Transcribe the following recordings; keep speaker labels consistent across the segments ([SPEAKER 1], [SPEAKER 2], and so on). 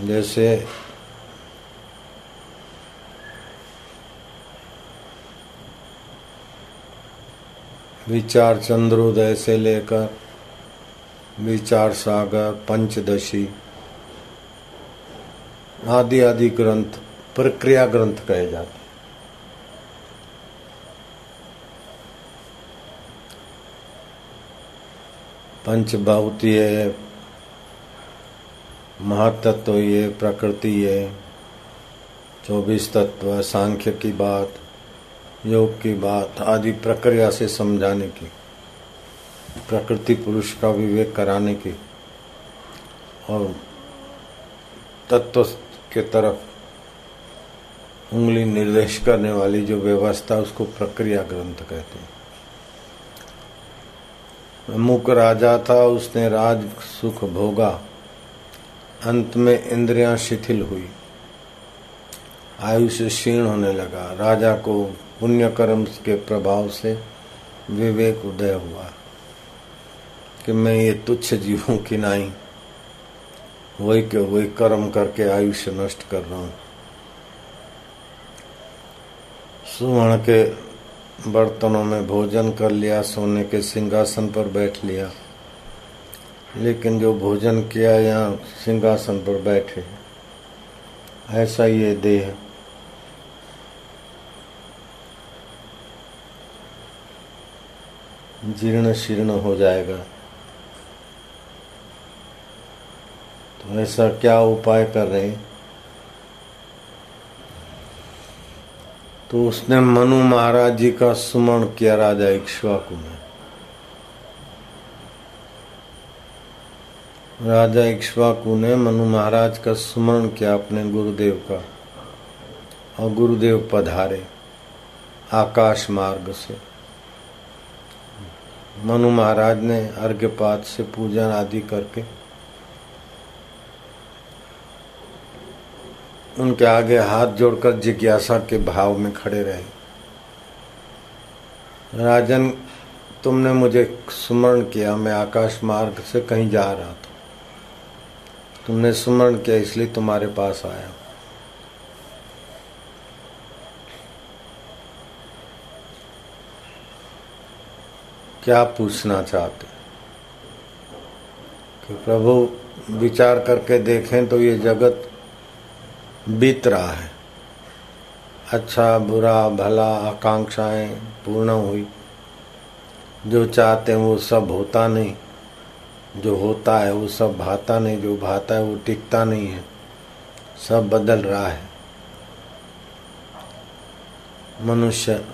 [SPEAKER 1] जैसे विचार चंद्रोदय से लेकर विचार सागर, पंचदशी आदि आदि ग्रंथ प्रक्रिया ग्रंथ कहे जाते हैं। पंचभौतीय, महातत्व, ये प्रकृति, ये 24 तत्व, सांख्य की बात, योग की बात आदि प्रक्रिया से समझाने की, प्रकृति पुरुष का विवेक कराने की और तत्व के तरफ उंगली निर्देश करने वाली जो व्यवस्था उसको प्रक्रिया ग्रंथ कहते हैं। मूक राजा था, उसने राज सुख भोगा, अंत में इंद्रियां शिथिल हुई, आयुष्य क्षीण होने लगा। राजा को पुण्य कर्म के प्रभाव से विवेक उदय हुआ कि मैं ये तुच्छ जीवों की नाई वही के वही कर्म करके आयुष्य नष्ट कर रहा हूं। सुवर्ण के बर्तनों में भोजन कर लिया, सोने के सिंहासन पर बैठ लिया, लेकिन जो भोजन किया यहाँ सिंहासन पर बैठे, ऐसा ये देह जीर्ण शीर्ण हो जाएगा। तो ऐसा क्या उपाय कर रहे हैं? तो उसने मनु महाराज जी का सुमरण किया राजा इक्ष्वाकु ने। राजा इक्ष्वाकु ने मनु महाराज का सुमरण किया अपने गुरुदेव का, और गुरुदेव पधारे आकाश मार्ग से। मनु महाराज ने अर्घ्यपात से पूजन आदि करके उनके आगे हाथ जोड़कर जिज्ञासा के भाव में खड़े रहे। राजन, तुमने मुझे सुमरण किया, मैं आकाश मार्ग से कहीं जा रहा था, तुमने सुमरण किया इसलिए तुम्हारे पास आया। क्या पूछना चाहते कि प्रभु विचार करके देखें तो ये जगत बीत रहा है, अच्छा बुरा भला आकांक्षाएं पूर्ण हुई, जो चाहते हैं वो सब होता नहीं, जो होता है वो सब भाता नहीं, जो भाता है वो टिकता नहीं है, सब बदल रहा है। मनुष्य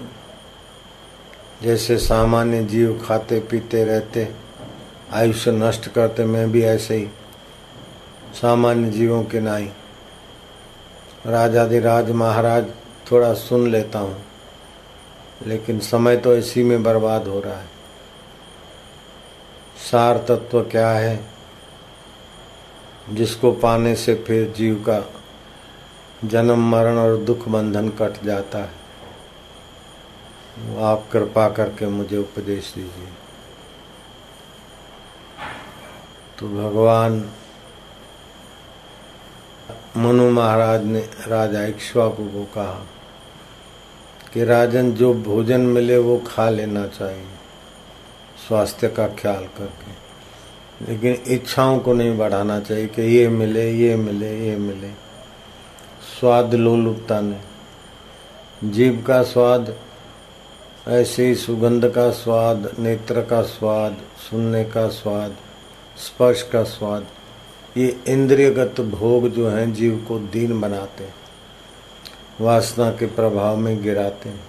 [SPEAKER 1] जैसे सामान्य जीव खाते पीते रहते, आयुष्य नष्ट करते, मैं भी ऐसे ही सामान्य जीवों के नाई राजाधिराज महाराज थोड़ा सुन लेता हूँ, लेकिन समय तो इसी में बर्बाद हो रहा है। सार तत्व क्या है जिसको पाने से फिर जीव का जन्म मरण और दुख बंधन कट जाता है, वो आप कृपा करके मुझे उपदेश दीजिए। तो भगवान मनु महाराज ने राजा इक्ष्वाकु को कहा कि राजन, जो भोजन मिले वो खा लेना चाहिए स्वास्थ्य का ख्याल करके, लेकिन इच्छाओं को नहीं बढ़ाना चाहिए कि ये मिले ये मिले ये मिले। स्वाद लोलुपता नहीं, जीभ का स्वाद ऐसे ही सुगंध का स्वाद, नेत्र का स्वाद, सुनने का स्वाद, स्पर्श का स्वाद, ये इंद्रियगत भोग जो हैं जीव को दीन बनाते हैं, वासना के प्रभाव में गिराते हैं।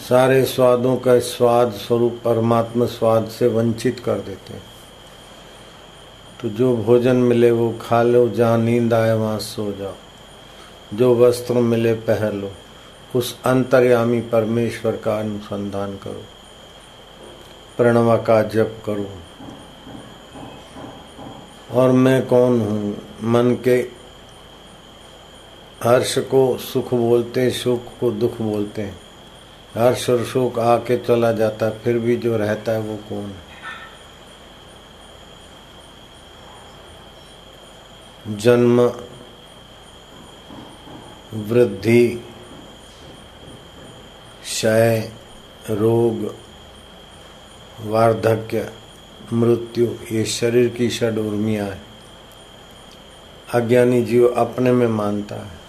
[SPEAKER 1] सारे स्वादों का स्वाद स्वरूप परमात्मा स्वाद से वंचित कर देते हैं। तो जो भोजन मिले वो खा लो, जहाँ नींद आए वहाँ सो जाओ, जो वस्त्र मिले पहन लो, उस अंतर्यामी परमेश्वर का अनुसंधान करो, प्रणव का जप करो। और मैं कौन हूँ? मन के हर्ष को सुख बोलते, सुख को दुख बोलते हैं। हर्ष और सुख आके चला जाता है, फिर भी जो रहता है वो कौन है? जन्म, वृद्धि, क्षय, रोग, वार्धक्य, मृत्यु, ये शरीर की षड उर्मियां है। अज्ञानी जीव अपने में मानता है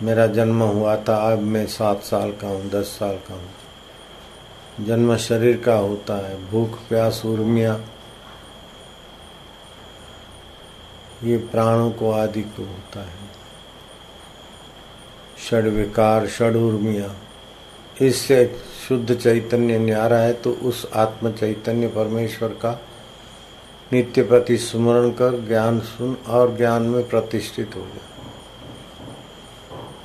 [SPEAKER 1] मेरा जन्म हुआ था, अब मैं 7 साल का हूँ, 10 साल का हूँ। जन्म शरीर का होता है। भूख प्यास उर्मियां ये प्राणों को आदि को होता है। षड विकार, षड उर्मियां, इससे शुद्ध चैतन्य न्यारा है तो उस आत्म चैतन्य परमेश्वर का नित्य प्रति स्मरण कर ज्ञान सुन और ज्ञान में प्रतिष्ठित हो जाए।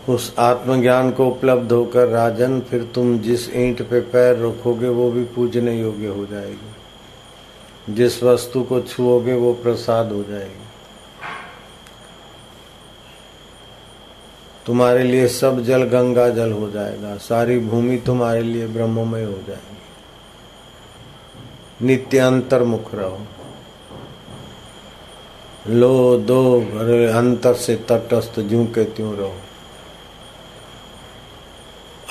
[SPEAKER 1] उस आत्मज्ञान को उपलब्ध होकर राजन फिर तुम जिस ईंट पे पैर रखोगे वो भी पूजने योग्य हो जाएगी। जिस वस्तु को छुओगे वो प्रसाद हो जाएगी। तुम्हारे लिए सब जल गंगा जल हो जाएगा। सारी भूमि तुम्हारे लिए ब्रह्ममय हो जाएगी। नित्य अंतर्मुख रहो। लो दो अरे अंतर से तटस्थ ज्यों के त्यों रहो।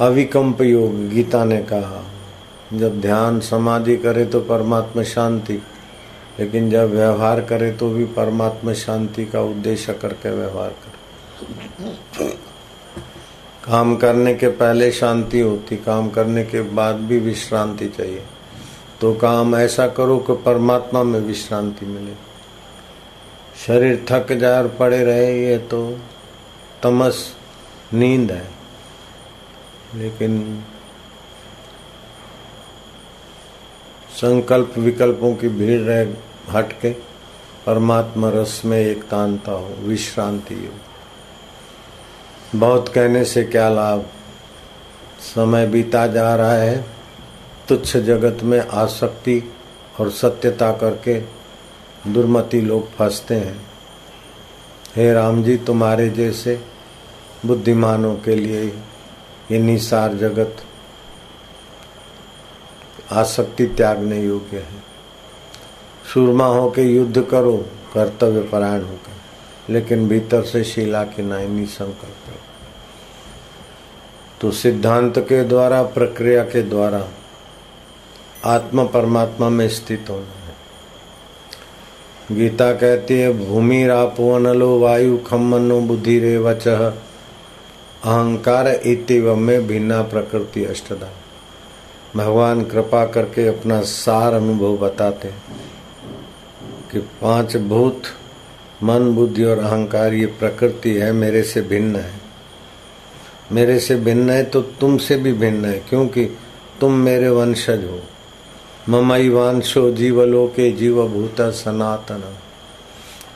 [SPEAKER 1] अविकल्प योग गीता ने कहा। जब ध्यान समाधि करे तो परमात्मा शांति, लेकिन जब व्यवहार करे तो भी परमात्मा शांति का उद्देश्य करके व्यवहार करे। काम करने के पहले शांति होती, काम करने के बाद भी विश्रांति चाहिए। तो काम ऐसा करो कि परमात्मा में विश्रांति मिले। शरीर थक जाए और पड़े रहे, ये तो तमस नींद है। लेकिन संकल्प विकल्पों की भीड़ रहे हट के परमात्मा रस में एकतानता हो, विश्रांति हो। बहुत कहने से क्या लाभ, समय बीता जा रहा है। तुच्छ जगत में आसक्ति और सत्यता करके दुर्मति लोग फंसते हैं। हे राम जी, तुम्हारे जैसे बुद्धिमानों के लिए ये निसार जगत आसक्ति त्यागने योग्य है। सूरमा होके युद्ध करो, कर्तव्य परायण होकर, लेकिन भीतर से शीला के नायनी संकल्प है। तो सिद्धांत के द्वारा, प्रक्रिया के द्वारा आत्मा परमात्मा में स्थित होना है। गीता कहती है भूमि रापो अनलो वायु खम मनो बुद्धि रे वचः अहंकार इतिव में भिन्ना प्रकृति अष्टधा। भगवान कृपा करके अपना सार अनुभव बताते कि 5 भूत, मन, बुद्धि और अहंकार ये प्रकृति है, मेरे से भिन्न है। मेरे से भिन्न है तो तुमसे भी भिन्न है, क्योंकि तुम मेरे वंशज हो। ममैवांशो जीवलोके जीवभूत सनातन।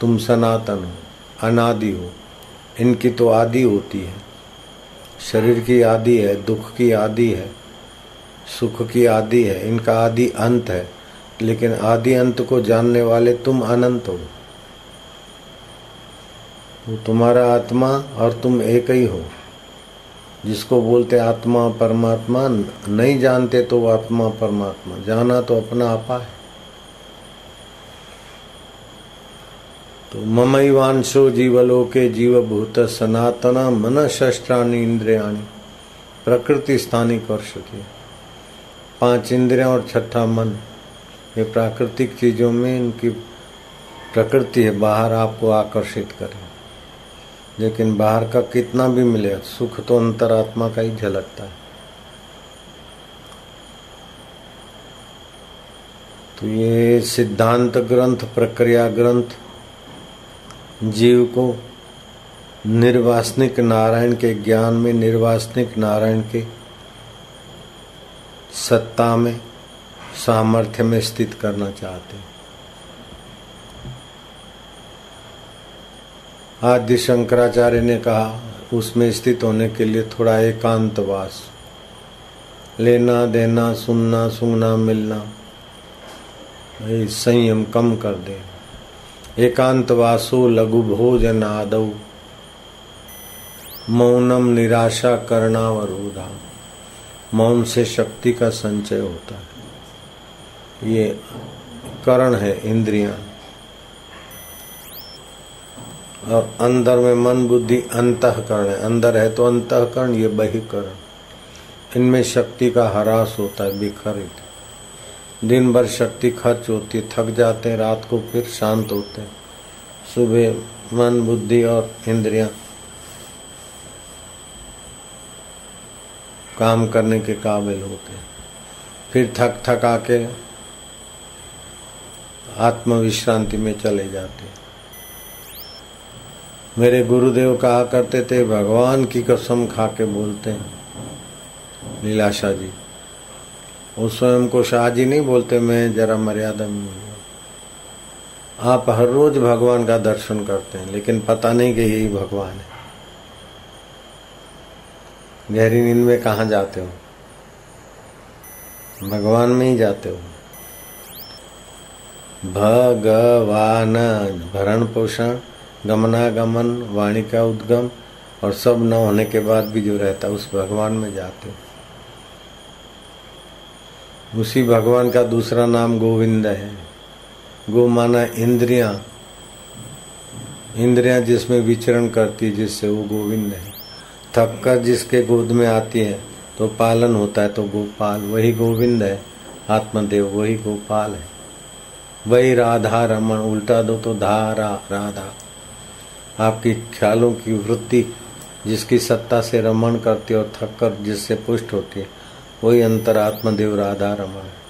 [SPEAKER 1] तुम सनातन हो, अनादि हो। इनकी तो आदि होती है। शरीर की आदि है, दुख की आदि है, सुख की आदि है, इनका आदि अंत है। लेकिन आदि अंत को जानने वाले तुम अनंत हो। वो तुम्हारा आत्मा और तुम एक ही हो। जिसको बोलते आत्मा परमात्मा, नहीं जानते तो वो आत्मा परमात्मा, जाना तो अपना आपा है। तो ममैवांशो जीवलोके जीवभूत सनातन मन शस्त्राणि इंद्रियाणि प्रकृति स्थानिक वर्षति। 5 इंद्रियां और 6ठा मन, ये प्राकृतिक चीजों में इनकी प्रकृति है, बाहर आपको आकर्षित करे। लेकिन बाहर का कितना भी मिले, सुख तो अंतरात्मा का ही झलकता है। तो ये सिद्धांत ग्रंथ, प्रक्रिया ग्रंथ जीव को निर्वासनिक नारायण के ज्ञान में, निर्वासनिक नारायण के सत्ता में, सामर्थ्य में स्थित करना चाहते हैं। आदि शंकराचार्य ने कहा उसमें स्थित होने के लिए थोड़ा एकांतवास, लेना देना, सुनना सूंघना मिलना, संयम कम कर दे। एकांतवासो लघु भोजन आदौ मौनम निराशा करणावरोधा। मौन से शक्ति का संचय होता है। ये करण है, इंद्रियां। और अंदर में मन बुद्धि अंतःकरण है। अंदर है तो अंतःकरण, ये बहिकरण, इनमें शक्ति का ह्रास होता है, बिखरित। दिन भर शक्ति खर्च होती है, थक जाते हैं, रात को फिर शांत होते हैं। सुबह मन बुद्धि और इंद्रियां काम करने के काबिल होते हैं, फिर थक थक आके आत्म विश्रांति में चले जाते हैं। मेरे गुरुदेव कहा करते थे, भगवान की कसम खा के बोलते हैं लीलाशाह जी, वो स्वयं को शाह जी नहीं बोलते, मैं जरा मर्यादा में हूँ। आप हर रोज भगवान का दर्शन करते हैं, लेकिन पता नहीं कि यही भगवान है। गहरी नींद में कहाँ जाते हो? भगवान में ही जाते हो। भगवान, भरण पोषण, गमनागमन, वाणी का उद्गम और सब न होने के बाद भी जो रहता है, उस भगवान में जाते हो। उसी भगवान का दूसरा नाम गोविंद है। गो माना इंद्रियां, इंद्रियां जिसमें विचरण करती, जिससे वो गोविंद है। थक कर जिसके गोद में आती है तो पालन होता है, तो गोपाल, वही गोविंद है। आत्मदेव वही गोपाल है, वही राधा रमन। उल्टा दो तो धारा राधा। आपकी ख्यालों की वृत्ति जिसकी सत्ता से रमण करती है और थक कर जिससे पुष्ट होती है, वही अंतरात्मदेव राधा रमण है।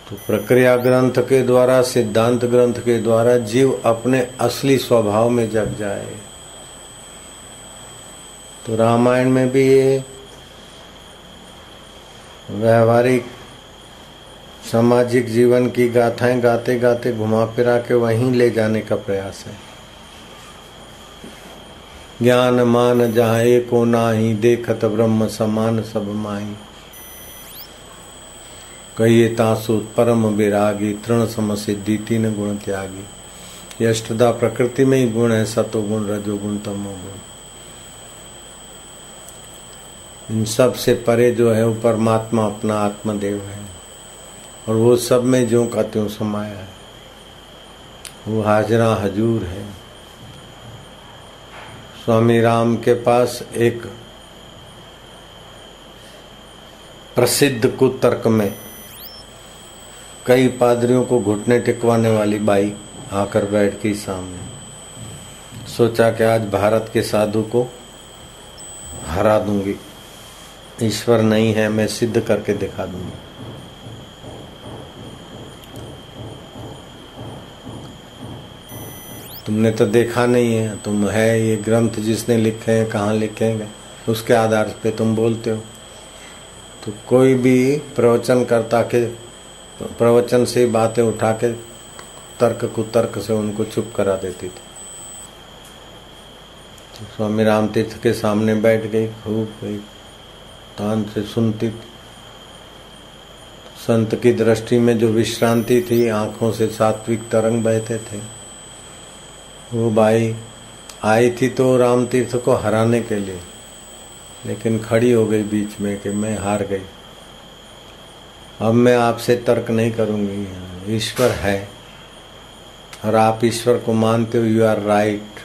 [SPEAKER 1] तो प्रक्रिया ग्रंथ के द्वारा, सिद्धांत ग्रंथ के द्वारा जीव अपने असली स्वभाव में जग जाए। तो रामायण में भी ये व्यवहारिक सामाजिक जीवन की गाथाएं गाते गाते घुमा फिरा के वहीं ले जाने का प्रयास है। ज्ञान मान जहाँ एको नाही, देखत ब्रह्म समान सब माही। कहिए तासु परम विरागी, तृण सम सिद्धि तीन गुण त्यागी। ये अष्टधा प्रकृति में ही गुण है, सतो गुण, रजो गुण, तमो गुण। इन सब से परे जो है वो परमात्मा अपना आत्मदेव है, और वो सब में जो का त्यों समाया है। वो हाजरा हजूर है। स्वामी राम के पास एक प्रसिद्ध कुतर्क में कई पादरियों को घुटने टिकवाने वाली बाई आकर बैठ गई सामने। सोचा कि आज भारत के साधु को हरा दूंगी, ईश्वर नहीं है, मैं सिद्ध करके दिखा दूंगी। तुमने तो देखा नहीं है, तुम है ये ग्रंथ जिसने लिखे हैं, कहाँ लिखेंगे, उसके आधार पे तुम बोलते हो। तो कोई भी प्रवचन करता के प्रवचन से बातें उठा के तर्क कुतर्क से उनको चुप करा देती थी। तो स्वामी राम तीर्थ के सामने बैठ गई, खूब गई तान से सुनती। संत की दृष्टि में जो विश्रांति थी, आंखों से सात्विक तरंग बहते थे। वो बाई आई थी तो राम तीर्थ को हराने के लिए, लेकिन खड़ी हो गई बीच में कि मैं हार गई, अब मैं आपसे तर्क नहीं करूंगी। ईश्वर है और आप ईश्वर को मानते हो, यू आर राइट।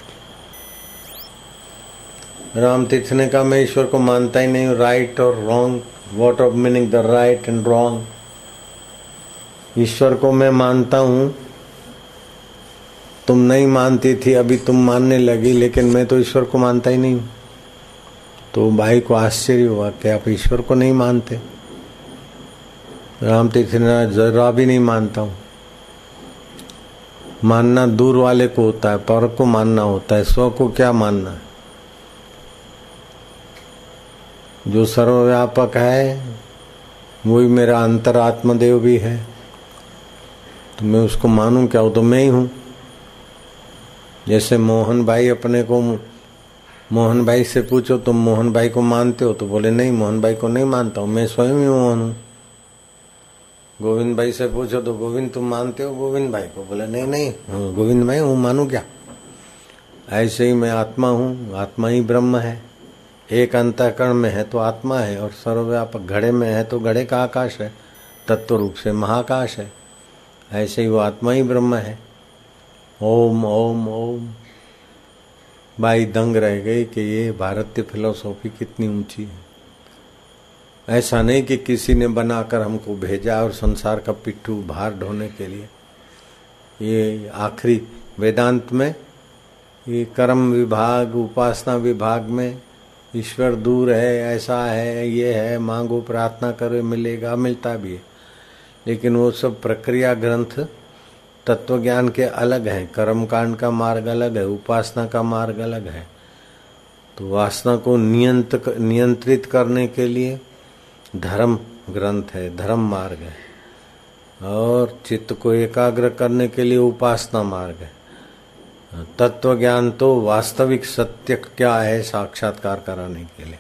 [SPEAKER 1] राम तीर्थ ने कहा मैं ईश्वर को मानता ही नहीं हूँ। राइट और wrong, what of meaning the right and wrong. ईश्वर को मैं मानता हूँ, तुम नहीं मानती थी, अभी तुम मानने लगी, लेकिन मैं तो ईश्वर को मानता ही नहीं हूँ। तो भाई को आश्चर्य हुआ कि आप ईश्वर को नहीं मानते। राम तीर्थ ने जरा भी नहीं मानता हूँ। मानना दूर वाले को होता है, पर को मानना होता है, स्व को क्या मानना है। जो सर्वव्यापक है वही मेरा अंतरात्मदेव भी है, तो मैं उसको मानूं क्या? वो तो मैं ही हूं। जैसे मोहन भाई अपने को, मोहन भाई से पूछो तुम मोहन भाई को मानते हो, तो बोले नहीं, मोहन भाई को नहीं मानता हूं, मैं स्वयं ही मोहन हूं। गोविंद भाई से पूछो तो गोविंद तुम मानते हो गोविंद भाई को, बोले नहीं नहीं गोविंद भाई हूं, मानू क्या? ऐसे ही मैं आत्मा हूं, आत्मा ही ब्रह्म है। एक अंतःकरण में है तो आत्मा है, और सर्वव्यापक घड़े में है तो घड़े का आकाश है, तत्व रूप से महाकाश है। ऐसे ही वो आत्मा ही ब्रह्म है। ओम ओम ओम। बाई दंग रह गई कि ये भारतीय फिलॉसफी कितनी ऊंची है। ऐसा नहीं कि किसी ने बनाकर हमको भेजा और संसार का पिट्ठू भार ढोने के लिए। ये आखिरी वेदांत में ये कर्म विभाग उपासना विभाग में ईश्वर दूर है, ऐसा है, ये है, मांगो प्रार्थना करो मिलेगा, मिलता भी है। लेकिन वो सब प्रक्रिया ग्रंथ तत्व ज्ञान के अलग हैं। कर्म कांड का मार्ग अलग है, उपासना का मार्ग अलग है। तो वासना को नियंत्रित करने के लिए धर्म ग्रंथ है, धर्म मार्ग है, और चित्त को एकाग्र करने के लिए उपासना मार्ग है। तत्व ज्ञान तो वास्तविक सत्य क्या है साक्षात्कार कराने के लिए।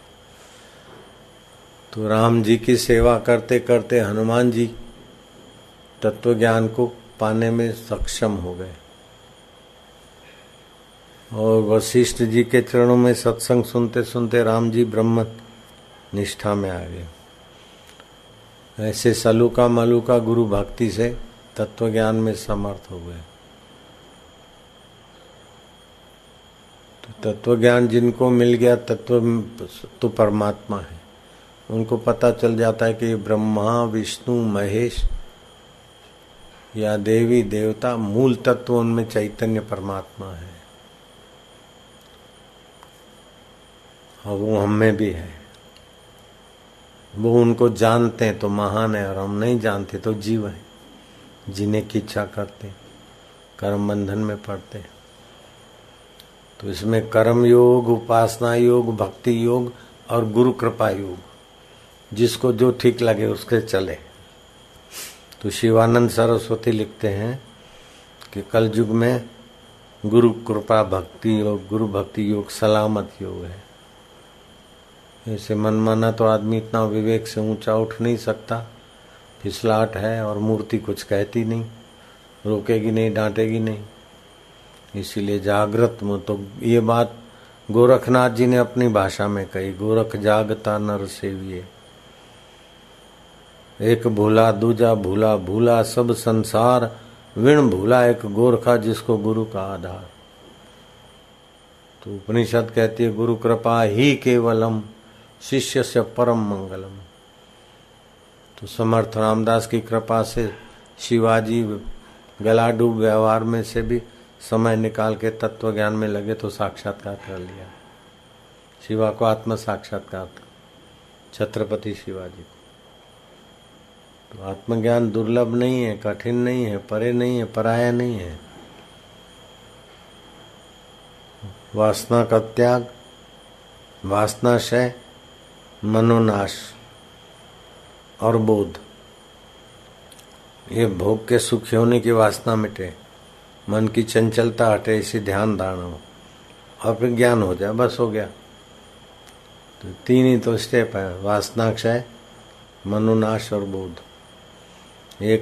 [SPEAKER 1] तो राम जी की सेवा करते करते हनुमान जी तत्व ज्ञान को पाने में सक्षम हो गए और वशिष्ठ जी के चरणों में सत्संग सुनते सुनते राम जी ब्रह्म निष्ठा में आ गए। ऐसे सलूका मलूका गुरु भक्ति से तत्व ज्ञान में समर्थ हो गए। तो तत्व ज्ञान जिनको मिल गया, तत्व तो परमात्मा है, उनको पता चल जाता है कि ब्रह्मा विष्णु महेश या देवी देवता मूल तत्व उनमें चैतन्य परमात्मा है और वो हम में भी है। वो उनको जानते हैं तो महान है और हम नहीं जानते तो जीव है, जीने की इच्छा करते, कर्म बंधन में पड़ते। तो इसमें कर्म योग, उपासना योग, भक्ति योग और गुरु कृपा योग, जिसको जो ठीक लगे उसके चले। तो शिवानंद सरस्वती लिखते हैं कि कल युग में गुरु कृपा भक्ति योग, गुरु भक्ति योग सलामत योग है। ऐसे मनमाना तो आदमी इतना विवेक से ऊंचा उठ नहीं सकता, फिसलाहट है और मूर्ति कुछ कहती नहीं, रोकेगी नहीं, डांटेगी नहीं। इसीलिए जागृत में तो ये बात गोरखनाथ जी ने अपनी भाषा में कही, गोरख जागता नर सेविये, एक भूला दूजा भूला, भूला सब संसार, विण भूला एक गोरखा जिसको गुरु का आधार। तो उपनिषद कहती है गुरु कृपा ही केवलम शिष्य से परम मंगलम। तो समर्थ रामदास की कृपा से शिवाजी गलाडूब व्यवहार में से भी समय निकाल के तत्व ज्ञान में लगे तो साक्षात्कार कर लिया। शिवा को आत्म साक्षात्कार था, छत्रपति शिवाजी को। तो आत्मज्ञान दुर्लभ नहीं है, कठिन नहीं है, परे नहीं है, पराया नहीं है। वासना का त्याग, वासनाशय, मनोनाश और बोध, ये भोग के सुखी होने की वासना मिटे, मन की चंचलता हटे, इसी ध्यान धारणा हो और फिर ज्ञान हो जाए, बस हो गया। तो तीन ही तो स्टेप है, वासनाक्षय, मनोनाश और बोध। ये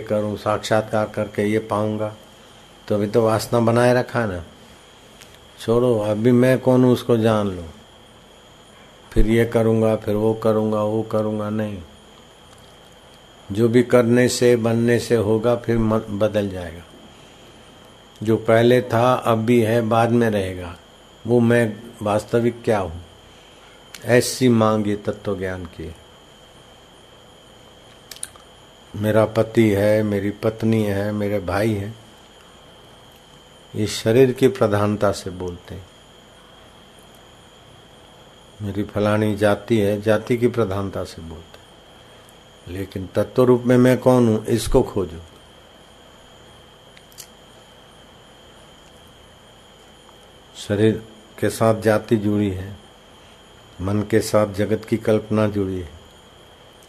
[SPEAKER 1] करूं साक्षात्कार करके ये पाऊंगा, तो अभी तो वासना बनाए रखा ना, छोड़ो। अभी मैं कौन हूं उसको जान लो, फिर ये करूंगा, फिर वो करूंगा नहीं। जो भी करने से बनने से होगा फिर बदल जाएगा। जो पहले था अब भी है, बाद में रहेगा, वो मैं वास्तविक क्या हूं, ऐसी मांग ये तत्व ज्ञान की। मेरा पति है, मेरी पत्नी है, मेरे भाई हैं, ये शरीर की प्रधानता से बोलते हैं। मेरी फलानी जाति है, जाति की प्रधानता से बोलते हैं। लेकिन तत्व रूप में मैं कौन हूं, इसको खोजो। शरीर के साथ जाति जुड़ी है, मन के साथ जगत की कल्पना जुड़ी है,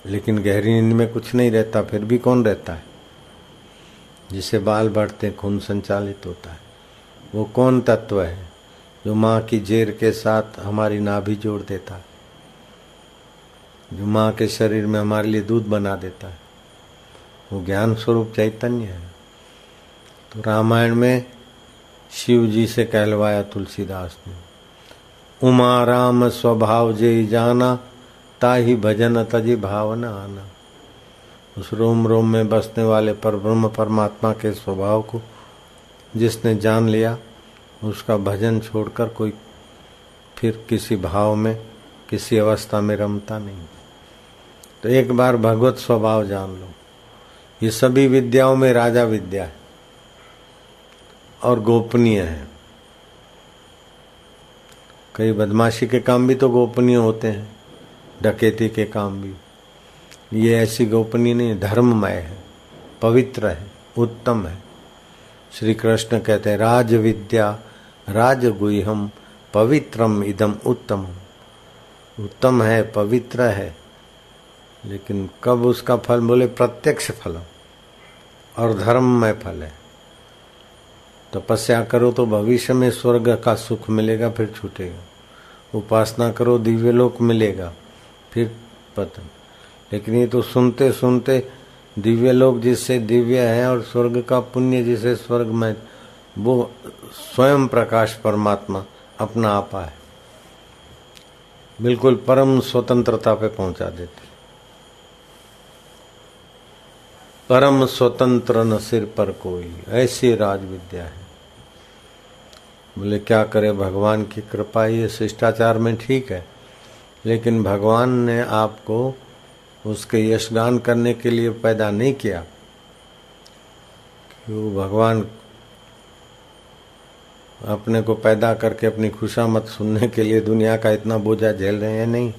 [SPEAKER 1] लेकिन गहरी नींद में कुछ नहीं रहता, फिर भी कौन रहता है? जिसे बाल बढ़ते खून संचालित होता है, वो कौन तत्व है? जो माँ की जेर के साथ हमारी नाभि जोड़ देता है, जो माँ के शरीर में हमारे लिए दूध बना देता है, वो ज्ञान स्वरूप चैतन्य है। तो रामायण में शिव जी से कहलवाया तुलसीदास ने, उमा राम स्वभाव जे जाना, ताहि भजन तजि भावना आना। उस रोम रोम में बसने वाले पर ब्रह्म परमात्मा के स्वभाव को जिसने जान लिया उसका भजन छोड़कर कोई फिर किसी भाव में किसी अवस्था में रमता नहीं। तो एक बार भगवत स्वभाव जान लो। ये सभी विद्याओं में राजा विद्या है और गोपनीय है। कई बदमाशी के काम भी तो गोपनीय होते हैं, डकैती के काम भी। ये ऐसी गोपनीय नहीं, धर्ममय है, पवित्र है, उत्तम है। श्री कृष्ण कहते हैं राज विद्या राजगुह्यम पवित्रम इदम उत्तम। उत्तम है, पवित्र है, लेकिन कब उसका फल? बोले प्रत्यक्ष फल और धर्ममय फल है। तपस्या करो तो भविष्य में स्वर्ग का सुख मिलेगा, फिर छूटेगा। उपासना करो दिव्यलोक मिलेगा, फिर पतन। लेकिन ये तो सुनते सुनते दिव्यलोक जिससे दिव्य है और स्वर्ग का पुण्य जिसे स्वर्ग में, वो स्वयं प्रकाश परमात्मा अपना आपा है, बिल्कुल परम स्वतंत्रता पे पहुंचा देते। परम स्वतंत्र न सिर पर कोई, ऐसी राज विद्या है। बोले क्या करे, भगवान की कृपा। ये शिष्टाचार में ठीक है, लेकिन भगवान ने आपको उसके यशगान करने के लिए पैदा नहीं किया। क्यों? भगवान अपने को पैदा करके अपनी खुशामद सुनने के लिए दुनिया का इतना बोझा झेल रहे हैं? नहीं।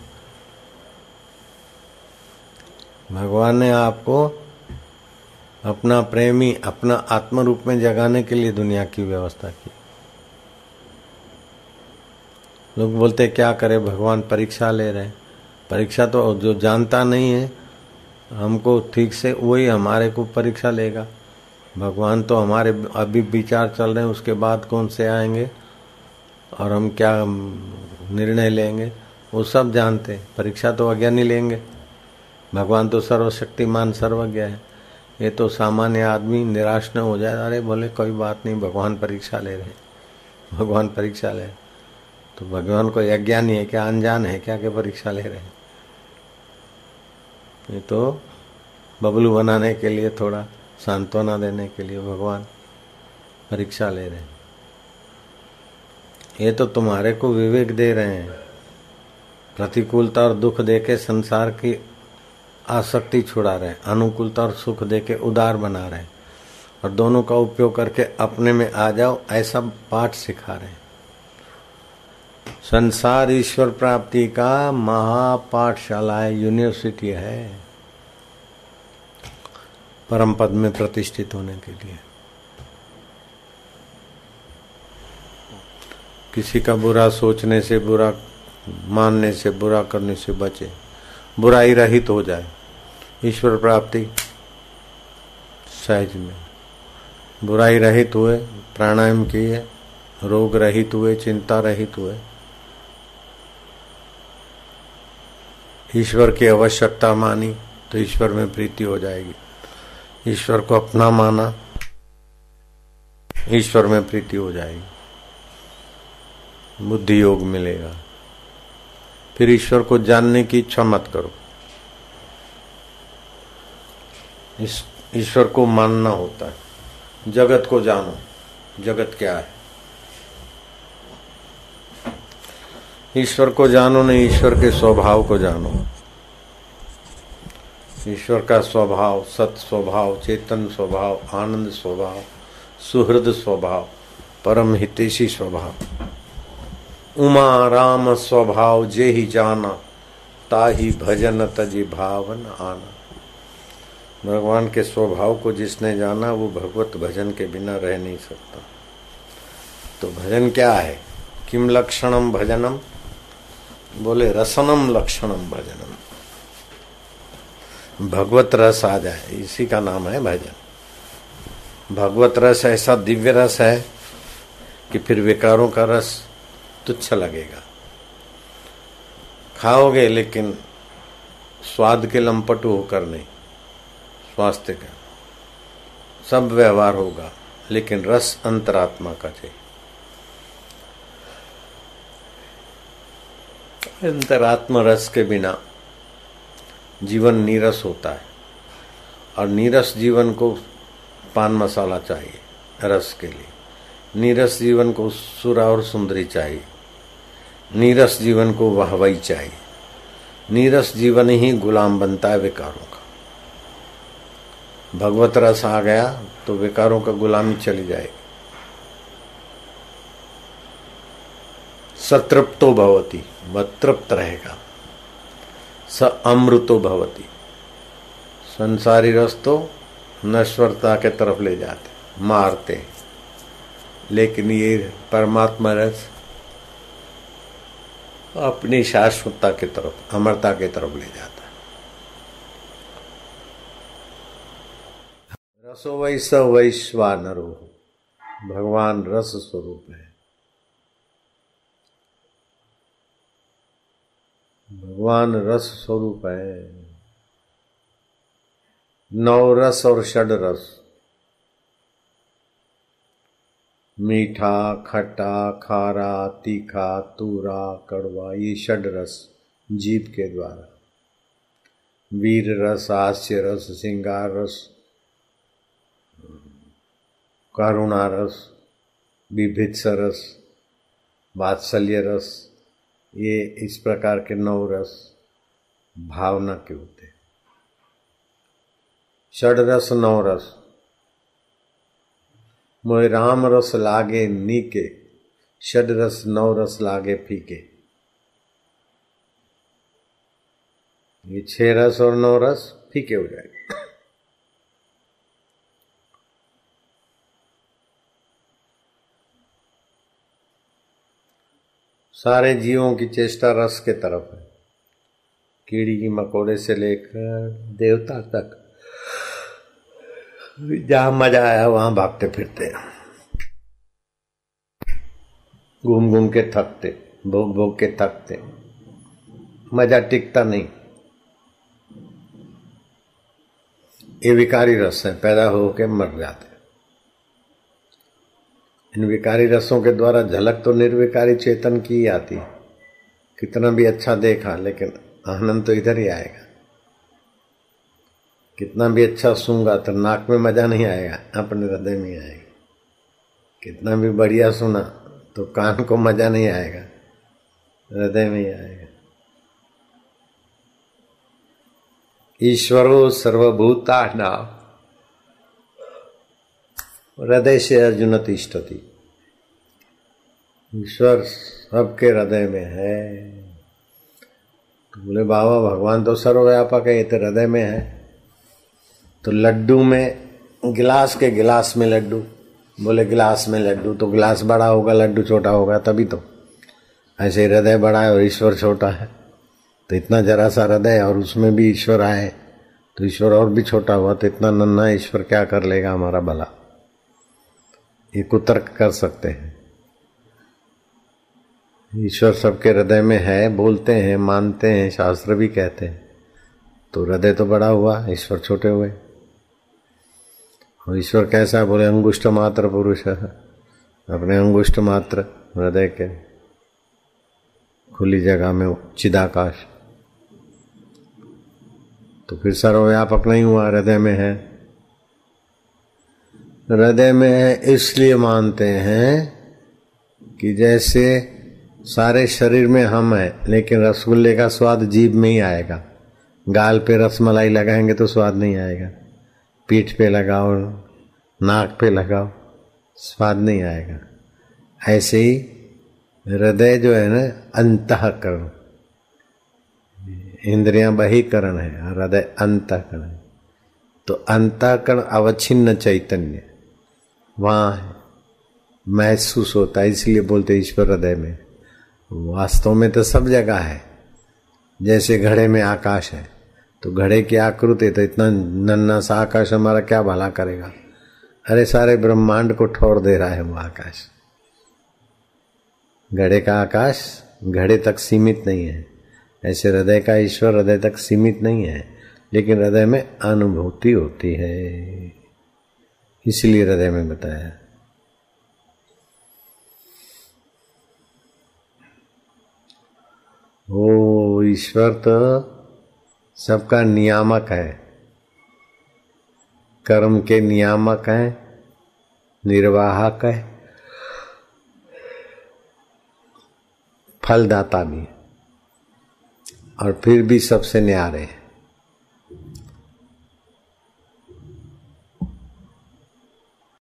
[SPEAKER 1] भगवान ने आपको अपना प्रेमी, अपना आत्म रूप में जगाने के लिए दुनिया की व्यवस्था की। लोग बोलते क्या करे, भगवान परीक्षा ले रहे हैं। परीक्षा तो जो जानता नहीं है हमको ठीक से, वही हमारे को परीक्षा लेगा। भगवान तो हमारे अभी विचार चल रहे हैं, उसके बाद कौन से आएंगे और हम क्या निर्णय लेंगे, वो सब जानते हैं। परीक्षा तो अज्ञानी लेंगे, भगवान तो सर्वशक्तिमान सर्वज्ञ है। ये तो सामान्य आदमी निराश न हो जाए, अरे बोले कोई बात नहीं, भगवान परीक्षा ले रहे, भगवान परीक्षा ले। तो भगवान कोई अज्ञानी है क्या, अनजान है क्या कि परीक्षा ले रहे हैं? ये तो बबलू बनाने के लिए, थोड़ा सांत्वना देने के लिए भगवान परीक्षा ले रहे हैं। ये तो तुम्हारे को विवेक दे रहे हैं, प्रतिकूलता और दुख देके संसार की आसक्ति छुड़ा रहे हैं, अनुकूलता और सुख देके उदार बना रहे हैं, और दोनों का उपयोग करके अपने में आ जाओ, ऐसा पाठ सिखा रहे हैं। संसार ईश्वर प्राप्ति का महापाठशाला है, यूनिवर्सिटी है, परम पद में प्रतिष्ठित होने के लिए। किसी का बुरा सोचने से, बुरा मानने से, बुरा करने से बचे, बुराई रहित हो जाए, ईश्वर प्राप्ति सहज में। बुराई रहित हुए, प्राणायाम किए, रोग रहित हुए, चिंता रहित हुए, ईश्वर की आवश्यकता मानी तो ईश्वर में प्रीति हो जाएगी। ईश्वर को अपना माना, ईश्वर में प्रीति हो जाएगी, बुद्धि योग मिलेगा। फिर ईश्वर को जानने की इच्छा मत करो, इस ईश्वर को मानना होता है। जगत को जानो, जगत क्या है। ईश्वर को जानो नहीं, ईश्वर के स्वभाव को जानो। ईश्वर का स्वभाव सत स्वभाव, चेतन स्वभाव, आनंद स्वभाव, सुहृद स्वभाव, परम हितैषी स्वभाव, उमा राम स्वभाव जे ही जाना, ताही भजन तजी भावन आना। भगवान के स्वभाव को जिसने जाना वो भगवत भजन के बिना रह नहीं सकता। तो भजन क्या है? किम लक्षणम भजनम? बोले रसनम लक्षणम भजनम। भगवत रस आ जाए, इसी का नाम है भजन। भगवत रस ऐसा दिव्य रस है कि फिर विकारों का रस तुच्छ लगेगा। खाओगे लेकिन स्वाद के लंपटू होकर नहीं, स्वास्थ्य का सब व्यवहार होगा, लेकिन रस अंतरात्मा का चाहिए। अंतरात्मा रस के बिना जीवन नीरस होता है, और नीरस जीवन को पान मसाला चाहिए रस के लिए। नीरस जीवन को सुर और सुंदरी चाहिए, नीरस जीवन को वाहवाही चाहिए। नीरस जीवन ही गुलाम बनता है विकारों का। भगवत रस आ गया तो विकारों का गुलामी चली जाएगी। सतृप्तो भवति, वह तृप्त रहेगा। स अमृतो भवति, संसारी रस तो नश्वरता के तरफ ले जाते, मारते, लेकिन ये परमात्मा रस अपनी शाश्वतता की तरफ, अमरता की तरफ ले जाता है। रसो वै स वैश्वानरो, भगवान रस स्वरूप है। भगवान रस स्वरूप है। नौ रस और षड रस, मीठा, खट्टा, खारा, तीखा, तूरा, कड़वा, ये षड रस जीभ के द्वारा। वीर रस, हास्य रस, श्रृंगार रस, करुणा रस, विभित्स रस, वात्सल्य रस, ये इस प्रकार के 9 रस भावना के होते हैं। षड रस 9 रस। मोहि राम रस लागे नीके, षड रस 9 रस लागे फीके। ये 6 रस और 9 रस फीके हो जाएंगे। सारे जीवों की चेष्टा रस के तरफ है। कीड़ी की मकोड़े से लेकर देवता तक, जहां मजा आया वहां भागते फिरते, घूम घूम के थकते, भोग भोग के थकते, मजा टिकता नहीं। ये विकारी रस है, पैदा होके मर जाते। इन विकारी रसों के द्वारा झलक तो निर्विकारी चेतन की ही आती। कितना भी अच्छा देखा लेकिन आनंद तो इधर ही आएगा। कितना भी अच्छा सूंगा तो नाक में मजा नहीं आएगा, अपने हृदय में आएगा। कितना भी बढ़िया सुना तो कान को मजा नहीं आएगा, हृदय में ही आएगा। ईश्वरो सर्वभूतानां हृदय से अर्जुन तिष्ठति। ईश्वर सबके हृदय में है। तो बोले बाबा भगवान तो सर्वव्यापक है, ये तो हृदय में है। तो लड्डू में, गिलास के गिलास में लड्डू, बोले गिलास में लड्डू तो गिलास बड़ा होगा, लड्डू छोटा होगा, तभी तो। ऐसे हृदय बड़ा है और ईश्वर छोटा है। तो इतना जरा सा हृदय और उसमें भी ईश्वर आए तो ईश्वर और भी छोटा हुआ, तो इतना नन्हा ईश्वर क्या कर लेगा हमारा भला। ये कुतर्क कर सकते हैं। ईश्वर सबके हृदय में है, बोलते हैं, मानते हैं, शास्त्र भी कहते हैं। तो हृदय तो बड़ा हुआ, ईश्वर छोटे हुए। और ईश्वर कैसा है? बोले अंगुष्ठ मात्र पुरुष है, अपने अंगुष्ठ मात्र हृदय के खुली जगह में चिदाकाश। तो फिर सर्वव्यापक नहीं हुआ, हृदय में है। हृदय में है इसलिए मानते हैं कि जैसे सारे शरीर में हम हैं, लेकिन रसगुल्ले का स्वाद जीभ में ही आएगा। गाल पे रसमलाई लगाएंगे तो स्वाद नहीं आएगा, पीठ पे लगाओ, नाक पे लगाओ, स्वाद नहीं आएगा। ऐसे ही हृदय जो है ना, अंतःकरण, इंद्रियां बहिकरण है, हृदय अंतःकरण है। तो अंतःकरण अवच्छिन्न चैतन्य वहां महसूस होता है, इसलिए बोलते ईश्वर हृदय में। वास्तव में तो सब जगह है। जैसे घड़े में आकाश है, तो घड़े की आकृति, तो इतना नन्हा सा आकाश हमारा क्या भला करेगा? अरे सारे ब्रह्मांड को ठोर दे रहा है वो आकाश। घड़े का आकाश घड़े तक सीमित नहीं है, ऐसे हृदय का ईश्वर हृदय तक सीमित नहीं है, लेकिन हृदय में अनुभूति होती है, इसलिए हृदय में बताया। ओ ईश्वर तो सबका नियामक है, कर्म के नियामक है, निर्वाहक है, फलदाता भी और फिर भी सबसे न्यारे हैं।